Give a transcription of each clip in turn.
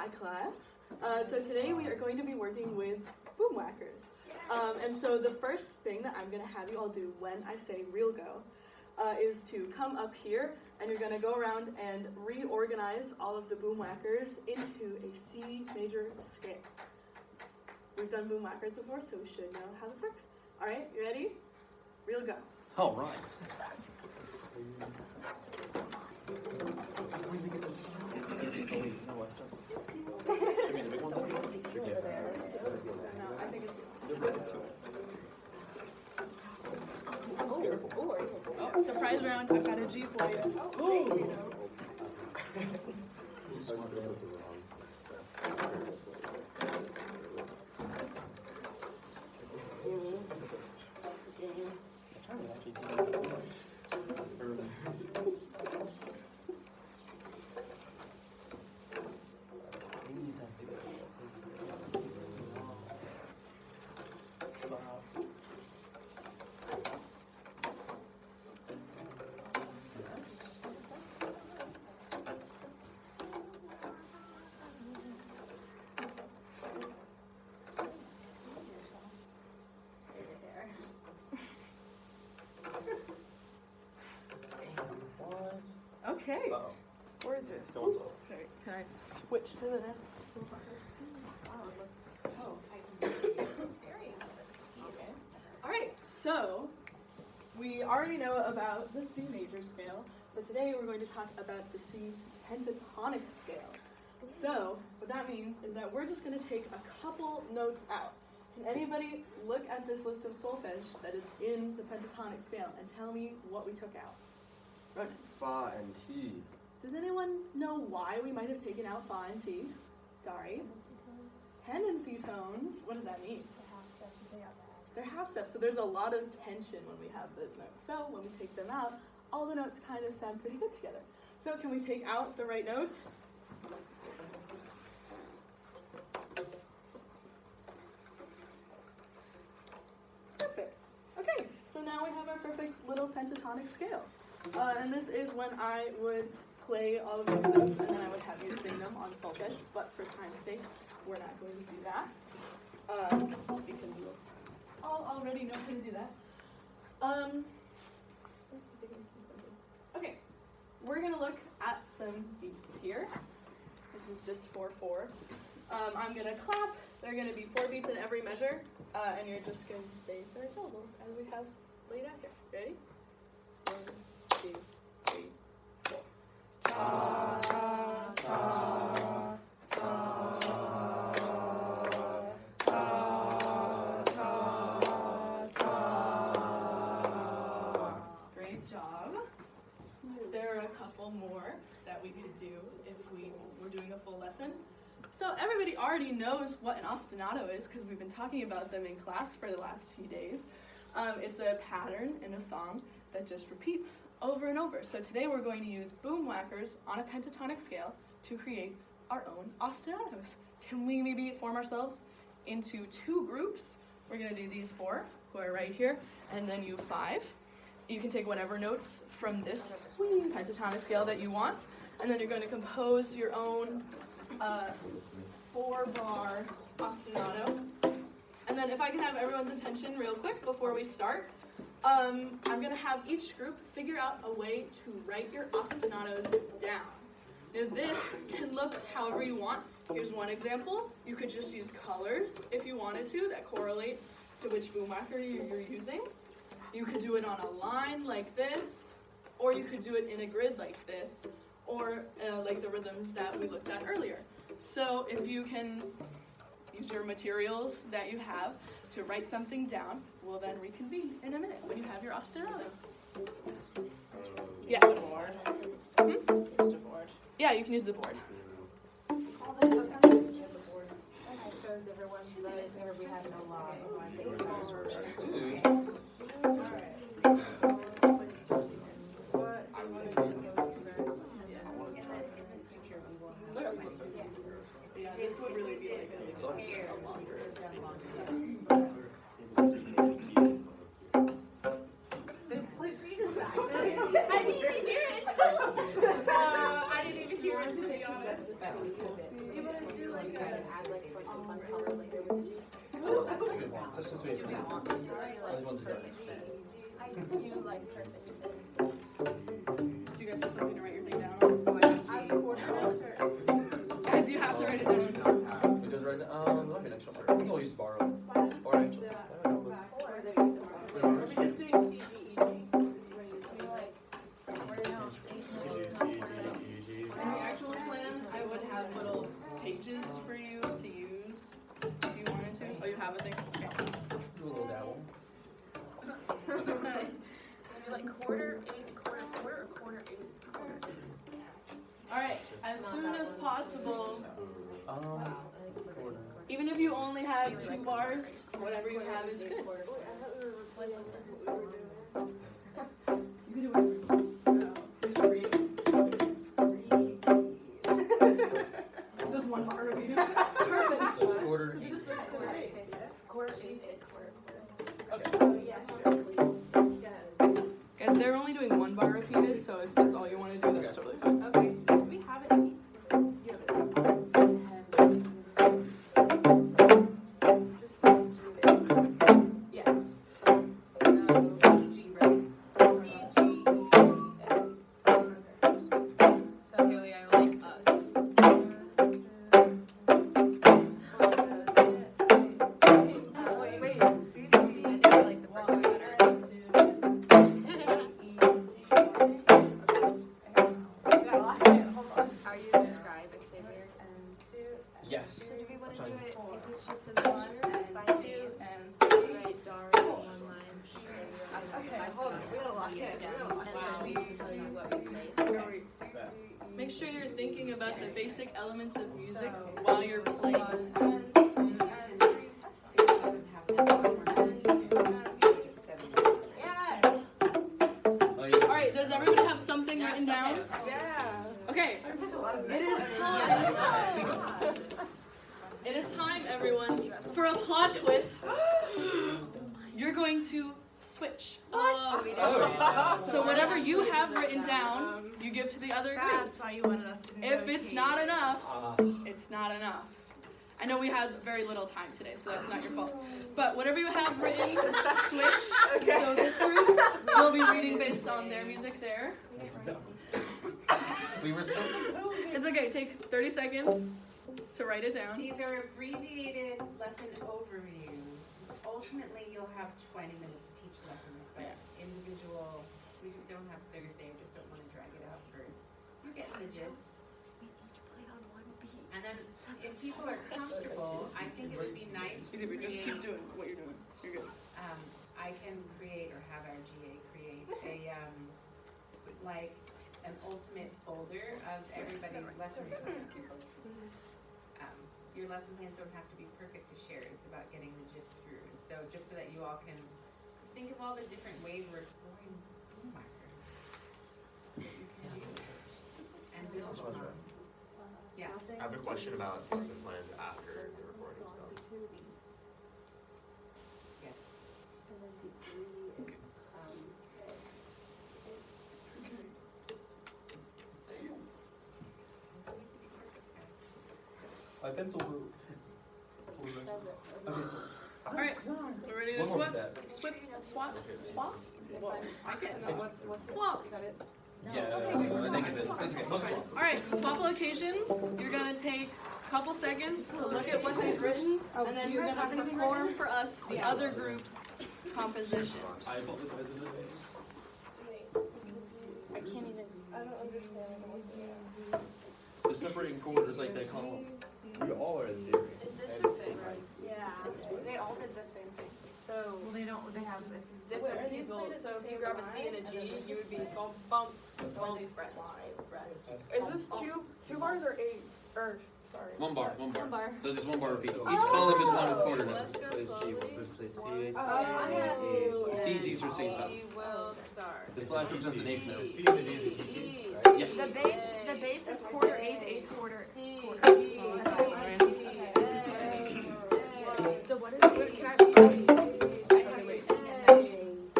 Hi class. So today we are going to be working with Boomwhackers. And so the first thing that I'm going to have you all do when I say real go is to come up here and you're going to go around and reorganize all of the Boomwhackers into a C major scale. We've done Boomwhackers before, so we should know how this works. All right, you ready? Real go. All right. Should be the big ones up here? No, I think it's oh, surprise round. I've got a G for you. Okay. Gorgeous. Sorry, can I switch to the next? Wow, it looks. Oh, I can do it. Okay. All right. So we already know about the C major scale, but today we're going to talk about the C pentatonic scale. So what that means is that we're just going to take a couple notes out. Can anybody look at this list of solfege that is in the pentatonic scale and tell me what we took out? Ronan. Fa and T. Does anyone know why we might have taken out fa and T? Dari? Pendency tones. What does that mean? They're half steps, so there's a lot of tension when we have those notes. So when we take them out, all the notes kind of sound pretty good together. So can we take out the right notes? Perfect. Okay, so now we have our perfect little pentatonic scale. And this is when I would play all of these notes and then I would have you sing them on solfege, but for time's sake, we're not going to do that, because you all already know how to do that. Okay, we're going to look at some beats here. This is just 4/4. I'm going to clap. There are going to be 4 beats in every measure, and you're just going to say their syllables as we have laid out here. Ready? 1, 2, 3, 4. Ta, ta, ta, ta, ta, ta. Great job. There are a couple more that we could do if we were doing a full lesson. So everybody already knows what an ostinato is because we've been talking about them in class for the last few days. It's a pattern in a song that just repeats over and over. So today we're going to use Boomwhackers on a pentatonic scale to create our own ostinatos. Can we maybe form ourselves into 2 groups? We're going to do these 4 who are right here, and then you 5. You can take whatever notes from this pentatonic scale that you want, and then you're going to compose your own 4-bar ostinato. And then if I can have everyone's attention real quick before we start, I'm going to have each group figure out a way to write your ostinatos down. Now this can look however you want. Here's one example. You could just use colors if you wanted to that correlate to which boomwhacker you're using. You could do it on a line like this, or you could do it in a grid like this, or like the rhythms that we looked at earlier. So if you can use your materials that you have to write something down, we'll then reconvene in a minute when you have your ostinato. Yes? Yeah, you can use the board. Because everyone knows we have no laws. This would really be like a longer. I didn't even hear it, to be honest. some fun color later with the G. That's a good one. So since we have Do we want to start Only one like design. perfect? I do like perfect. Do you guys have something to write your thing down on? Guys, you have to write it down. We did right now. There might be an extra part. We can always borrow. Or actually. Are we just doing C, G, E, G? In the actual plan, I would have little pages for you to use if you wanted to. Oh, you have a thing? Okay. Do a little dabble. Maybe like quarter, eighth, quarter, or quarter, eighth, quarter. Alright, as soon as possible, Quarter. even if you only have 2 bars, whatever you have is good. You can do whatever you want. Just 1 bar repeated. Perfect. So it's quarter. You just write quarter eight. Quarter, eighth, quarter. Okay. Guys, they're only doing 1 bar repeated, so if that's all you want to do, that's totally fine. Okay, do we have it? Yes. C, G, right? C, G, E, G, A. So Haley, I like us. Wait, C, G. I think I like the first one better. Are you the scribe, Xavier? Yes. So do we want to I'm do sorry. it if it's just a measure by 2 And write Dara in 1 line? Okay, hold on. We gotta lock in. We gotta lock in. And then tell you what we play. Make sure you're thinking about the basic elements of music while you're playing. Oh, yeah. Alright, does everybody have something written down? Yeah. Okay. It is time. It is time, everyone, for a plot twist. You're going to switch. So whatever you have written down, you give to the other group. That's why you wanted us to If it's not enough, Ah. it's not enough. I know we had very little time today, so that's not your fault. But whatever you have written, switch. So this group will be reading based on their music there. We were still. It's okay, take 30 seconds to write it down. These are abbreviated lesson overviews. Ultimately, you'll have 20 minutes to teach lessons, but individual, we just don't have Thursday. I just don't want to drag it out for, you're getting the gist. And then, if people are comfortable, I think it would be nice to Easy, but just create, keep doing what you're doing. You're good. I can create, or have our GA create, like, an ultimate folder of everybody's lesson plans. Your lesson plans don't have to be perfect to share. It's about getting the gist through. And so just so that you all can just think of all the different ways we're exploring Boomwhackers that you can do and build upon. Yeah. I have a question about lesson plans after the recording's done. Yeah. My pencil moved. Okay. Alright, we're ready to One more swap? with that. Swap? Whoa, I can't It's- know. Swap. Yeah, I think it is. It's okay. Let's swap. Alright, swap locations. You're gonna take a couple seconds to look at what they've written, and then you're gonna perform for us the other group's composition. I apologize in advance. I can't even. The separating quarters like they call them. We all are in theory. Is this the thing? Yeah, they all did the same thing. So, Well, they don't, they have this. different people, so if you grab a C and a G, you would be bump, bump, bump, rest, rest. Is this two bars or 8? Or sorry. One bar. One bar. So just one bar repeat. Each column is one quarter note. Let's go slowly. CGs are same time. We will start. The slash represents an eighth note. C and the D is a TT, E, right? Yes. The base is quarter, eighth quarter. C, quarter. G, Oh, A, sorry. A. So what is it? Can I read? I have a C and a G. I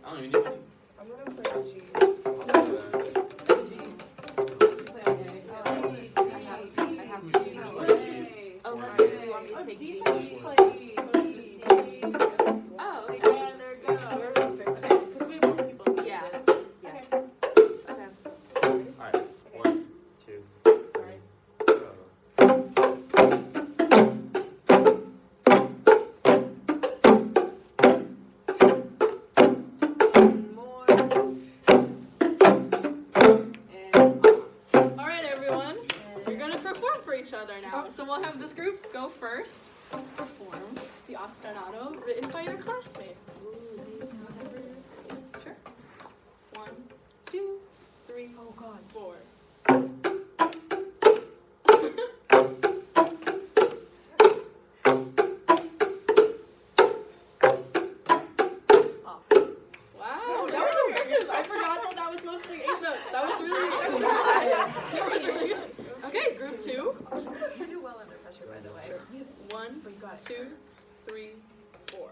don't even need any. I'm gonna play G. G. other now. So we'll have this group go first, perform the Ostinato written by your classmates. Sure. 1, 2, 3, 4. Wow, that was impressive. I forgot that was mostly 8 notes. That was really impressive. That was really good. Okay, group 2. You do well under pressure, by the way. 1, 2, 3, 4.